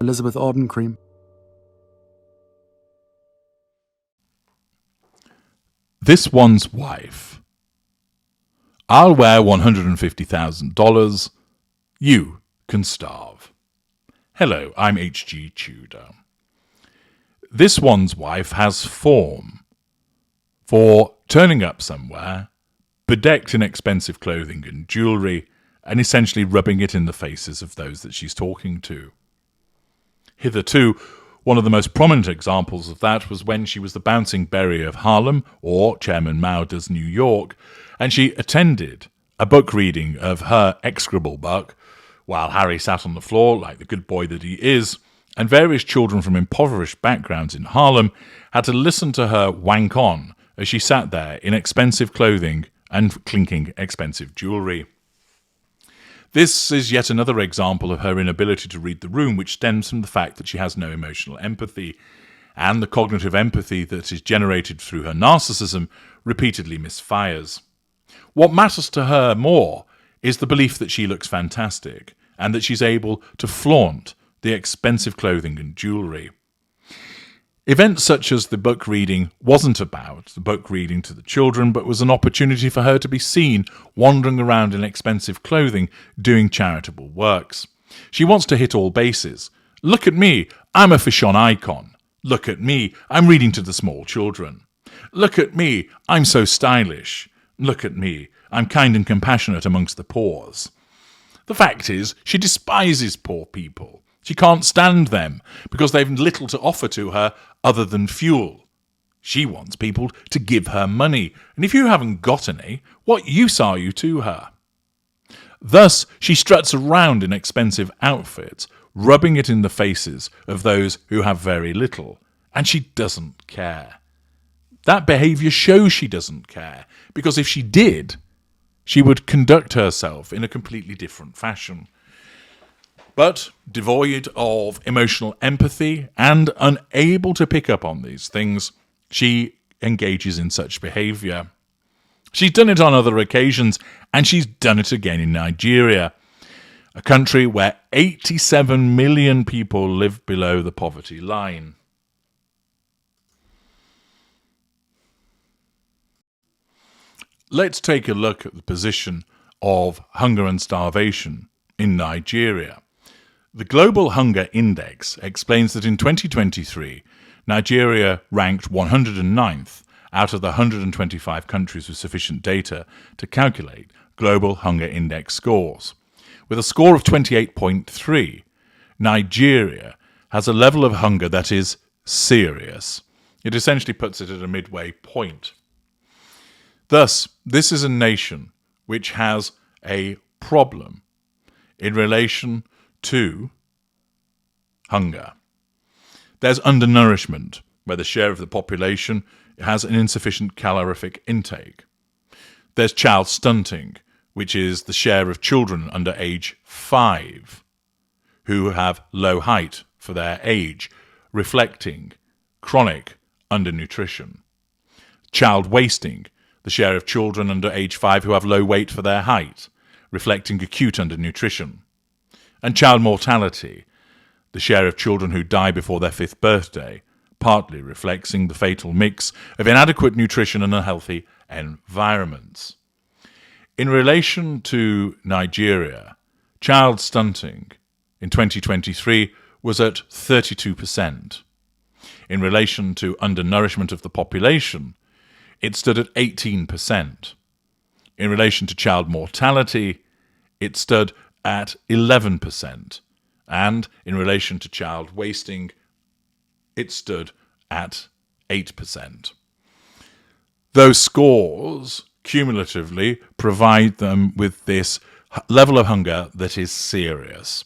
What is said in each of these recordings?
Elizabeth Arden cream. This one's wife. I'll wear $150,000. You can starve. Hello, I'm H.G. Tudor. This one's wife has form for turning up somewhere, bedecked in expensive clothing and jewellery, and essentially rubbing it in the faces of those that she's talking to. Hitherto, one of the most prominent examples of that was when she was the bouncing berry of Harlem, or Chairman Mao does New York, and she attended a book reading of her execrable book, while Harry sat on the floor like the good boy that he is, and various children from impoverished backgrounds in Harlem had to listen to her wank on as she sat there in expensive clothing and clinking expensive jewellery. This is yet another example of her inability to read the room, which stems from the fact that she has no emotional empathy, and the cognitive empathy that is generated through her narcissism repeatedly misfires. What matters to her more is the belief that she looks fantastic, and that she's able to flaunt the expensive clothing and jewellery. Events such as the book reading wasn't about the book reading to the children, but was an opportunity for her to be seen wandering around in expensive clothing doing charitable works. She wants to hit all bases. Look at me, I'm a fish-on icon. Look at me, I'm reading to the small children. Look at me, I'm so stylish. Look at me, I'm kind and compassionate amongst the poor. The fact is, she despises poor people. She can't stand them because they've little to offer to her other than fuel. She wants people to give her money, and if you haven't got any, what use are you to her? Thus, she struts around in expensive outfits, rubbing it in the faces of those who have very little, and she doesn't care. That behaviour shows she doesn't care, because if she did, she would conduct herself in a completely different fashion. But devoid of emotional empathy and unable to pick up on these things, she engages in such behaviour. She's done it on other occasions, and she's done it again in Nigeria, a country where 87 million people live below the poverty line. Let's take a look at the position of hunger and starvation in Nigeria. The Global Hunger Index explains that in 2023, Nigeria ranked 109th out of the 125 countries with sufficient data to calculate Global Hunger Index scores. With a score of 28.3, Nigeria has a level of hunger that is serious. It essentially puts it at a midway point. Thus, this is a nation which has a problem in relation to hunger. There's undernourishment, where the share of the population has an insufficient calorific intake. There's child stunting, which is the share of children under age 5 who have low height for their age, reflecting chronic undernutrition. Child wasting, the share of children under age 5 who have low weight for their height, reflecting acute undernutrition. And child mortality, the share of children who die before their 5th birthday, partly reflecting the fatal mix of inadequate nutrition and unhealthy environments. In relation to Nigeria, child stunting in 2023 was at 32%. In relation to undernourishment of the population, it stood at 18%. In relation to child mortality, it stood at 11%. And in relation to child wasting, it stood at 8%. Those scores cumulatively provide them with this level of hunger that is serious.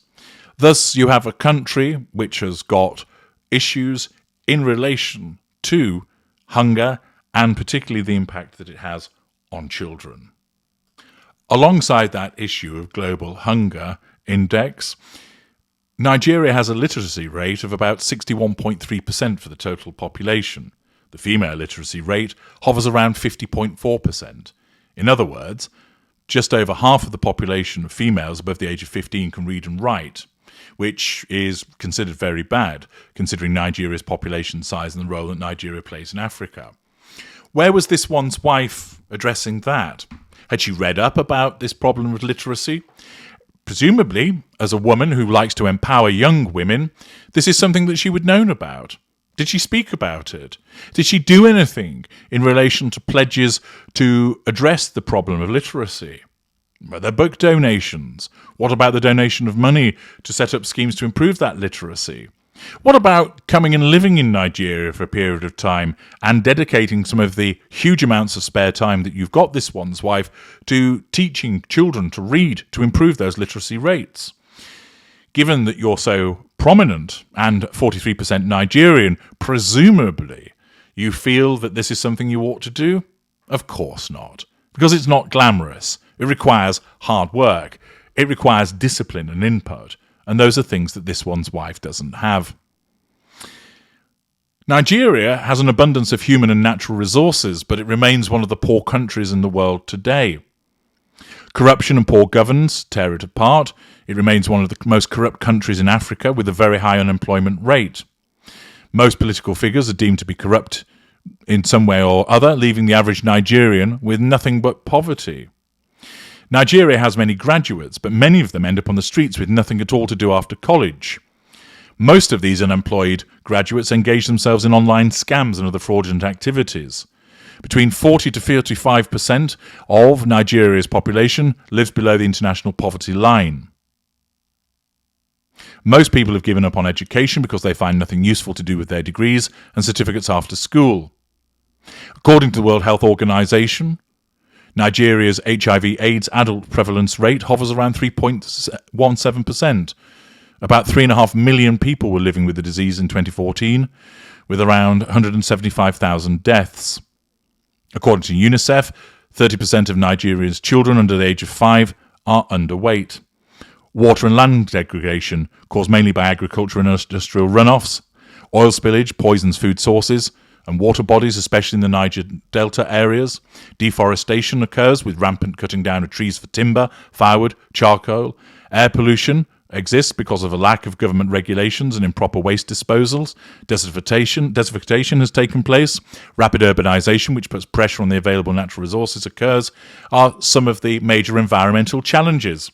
Thus, you have a country which has got issues in relation to hunger and particularly the impact that it has on children. Alongside that issue of global hunger index, Nigeria has a literacy rate of about 61.3% for the total population. The female literacy rate hovers around 50.4%. In other words, just over half of the population of females above the age of 15 can read and write. which is considered very bad, considering Nigeria's population size and the role that Nigeria plays in Africa. Where was this one's wife addressing that? Had she read up about this problem with literacy? Presumably, as a woman who likes to empower young women, this is something that she would know about. Did she speak about it? Did she do anything in relation to pledges to address the problem of literacy? Were there book donations? What about the donation of money to set up schemes to improve that literacy? What about coming and living in Nigeria for a period of time and dedicating some of the huge amounts of spare time that you've got, this one's wife, to teaching children to read to improve those literacy rates? Given that you're so prominent and 43% Nigerian, presumably you feel that this is something you ought to do? Of course not, because it's not glamorous. It requires hard work. It requires discipline and input, and those are things that this one's wife doesn't have. Nigeria has an abundance of human and natural resources, but it remains one of the poor countries in the world today. Corruption and poor governance tear it apart. It remains one of the most corrupt countries in Africa with a very high unemployment rate. Most political figures are deemed to be corrupt in some way or other, leaving the average Nigerian with nothing but poverty. Nigeria has many graduates, but many of them end up on the streets with nothing at all to do after college. Most of these unemployed graduates engage themselves in online scams and other fraudulent activities. Between 40 to 45% of Nigeria's population lives below the international poverty line. Most people have given up on education because they find nothing useful to do with their degrees and certificates after school. According to the World Health Organization, Nigeria's HIV/AIDS adult prevalence rate hovers around 3.17%. About 3.5 million people were living with the disease in 2014, with around 175,000 deaths. According to UNICEF, 30% of Nigeria's children under the age of 5 are underweight. Water and land degradation, caused mainly by agriculture and industrial runoffs, oil spillage poisons food sources and water bodies, especially in the Niger Delta areas. Deforestation occurs with rampant cutting down of trees for timber, firewood, charcoal. Air pollution exists because of a lack of government regulations and improper waste disposals. Desertification has taken place. Rapid urbanization, which puts pressure on the available natural resources, occurs, are some of the major environmental challenges.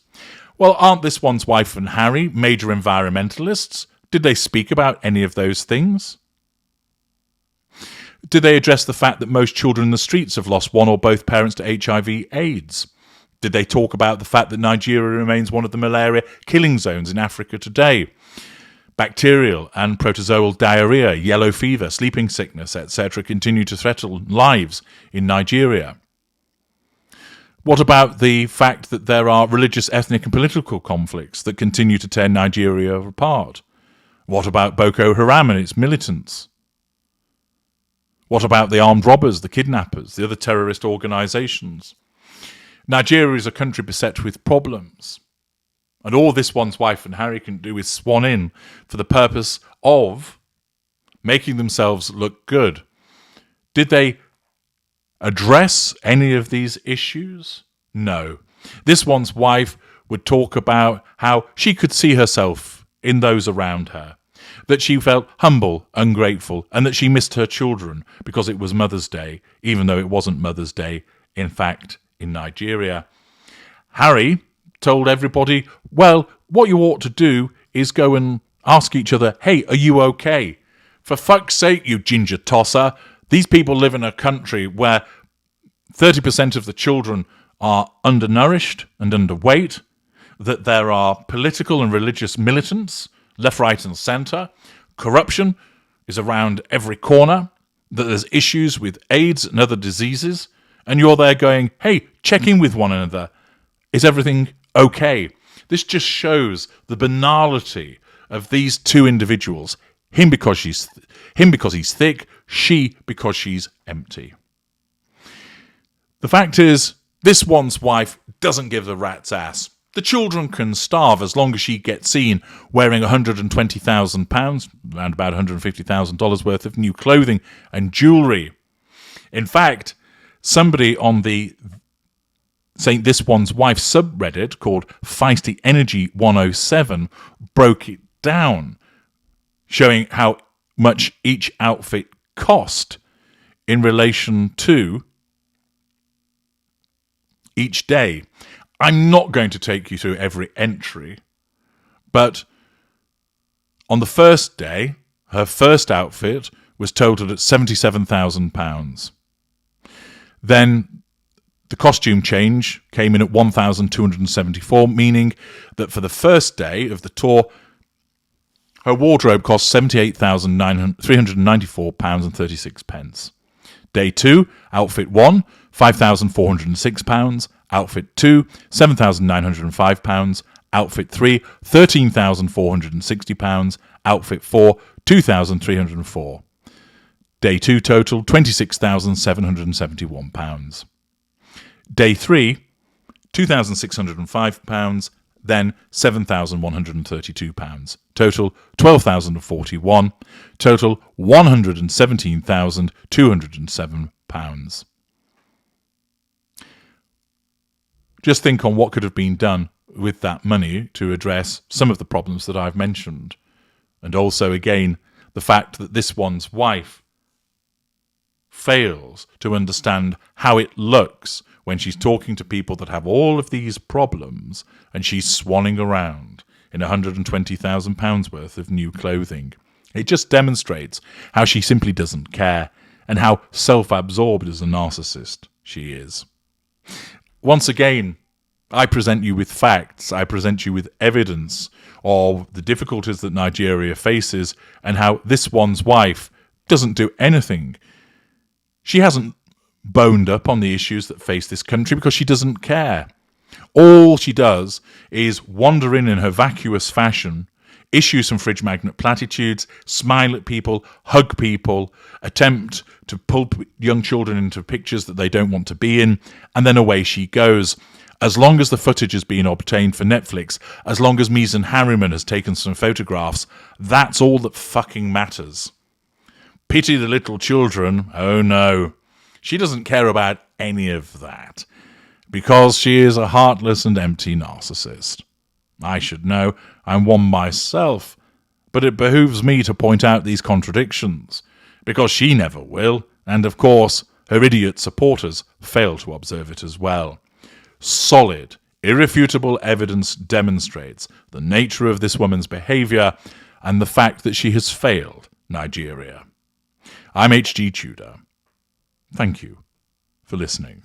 Well, aren't this one's wife and Harry major environmentalists? Did they speak about any of those things? Did they address the fact that most children in the streets have lost one or both parents to HIV/AIDS? Did they talk about the fact that Nigeria remains one of the malaria killing zones in Africa today? Bacterial and protozoal diarrhea, yellow fever, sleeping sickness, etc. continue to threaten lives in Nigeria. What about the fact that there are religious, ethnic and political conflicts that continue to tear Nigeria apart? What about Boko Haram and its militants? What about the armed robbers, the kidnappers, the other terrorist organisations? Nigeria is a country beset with problems. And all this one's wife and Harry can do is swan in for the purpose of making themselves look good. Did they address any of these issues? No. This one's wife would talk about how she could see herself in those around her, that she felt humble, ungrateful, and that she missed her children because it was Mother's Day, even though it wasn't Mother's Day, in fact, in Nigeria. Harry told everybody, well, what you ought to do is go and ask each other, hey, are you okay? For fuck's sake, you ginger tosser. These people live in a country where 30% of the children are undernourished and underweight, that there are political and religious militants, left, right and centre. Corruption is around every corner, that there's issues with AIDS and other diseases, and you're there going, hey, check in with one another. Is everything okay? This just shows the banality of these two individuals. Him because he's thick, she because she's empty. The fact is, this one's wife doesn't give the rat's ass. The children can starve as long as she gets seen wearing £120,000, around about $150,000 worth of new clothing and jewellery. In fact, somebody on the Saying This One's Wife subreddit called Feisty Energy 107 broke it down, showing how much each outfit cost in relation to each day. I'm not going to take you through every entry, but on the first day, her first outfit was totaled at £77,000. Then the costume change came in at £1,274, meaning that for the first day of the tour, her wardrobe cost £78,394.36. Day 2, outfit 1, £5,406. Outfit 2, £7,905. Outfit 3, £13,460. Outfit 4, £2,304. Day 2 total, £26,771. Day 3, £2,605, then £7,132. Total, £12,041. Total, £117,207. Just think on what could have been done with that money to address some of the problems that I've mentioned. And also, again, the fact that This One's Wife fails to understand how it looks when she's talking to people that have all of these problems and she's swanning around in £120,000 worth of new clothing. It just demonstrates how she simply doesn't care and how self-absorbed as a narcissist she is. Once again, I present you with facts, I present you with evidence of the difficulties that Nigeria faces and how This One's Wife doesn't do anything. She hasn't boned up on the issues that face this country because she doesn't care. All she does is wander in her vacuous fashion, issue some fridge magnet platitudes, smile at people, hug people, attempt to pull young children into pictures that they don't want to be in, and then away she goes. As long as the footage has been obtained for Netflix, as long as Meghan Harriman has taken some photographs, that's all that fucking matters. Pity the little children. Oh no. She doesn't care about any of that because she is a heartless and empty narcissist. I should know. I'm one myself, but it behooves me to point out these contradictions because she never will, and of course her idiot supporters fail to observe it as well. Solid, irrefutable evidence demonstrates the nature of this woman's behaviour and the fact that she has failed Nigeria. I'm H.G. Tudor. Thank you for listening.